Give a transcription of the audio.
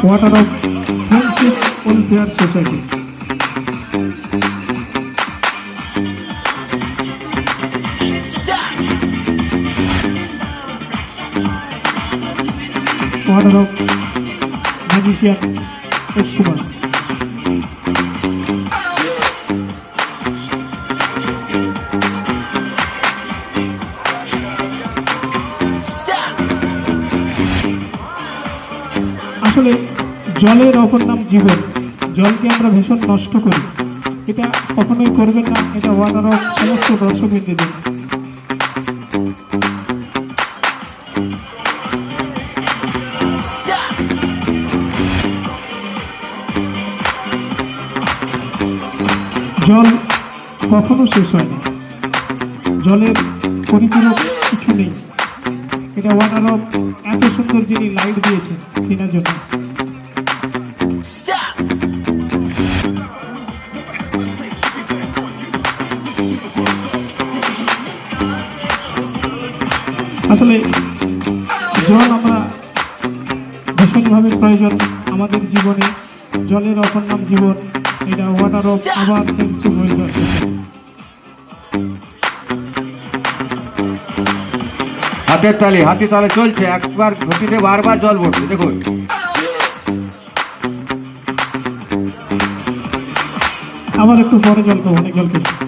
Water of Friendship Welfare Society. Water of Magician Escobar. আসলে জলের অপর নাম জীবন। জলকে আমরা ভীষণ নষ্ট করি, এটা কখনোই করবেন না। এটা ওয়াটার অফ সমস্ত দর্শকবৃন্দদের। জল কখনো শেষ হয় না, জলের পরিপূরক কিছু নেই। এটা ওয়াটার অফ এত সুন্দর যিনি লাইট দিয়েছেন কেনার জন্য। আসলে জল আমরা ভীষণভাবে প্রয়োজন আমাদের জীবনে। জলের অপর নাম জীবন। এটা ওয়াটার অফ আবার ফ্রেন্ডশিপ ওয়েলফেয়ার সোসাইটি। হাতের তালে হাতি তালে চলছে, একবার ঘটিতে বারবার জল পড়ছে। দেখুন আবার একটু পরে জল খাবো, অনেক জল খেয়েছি।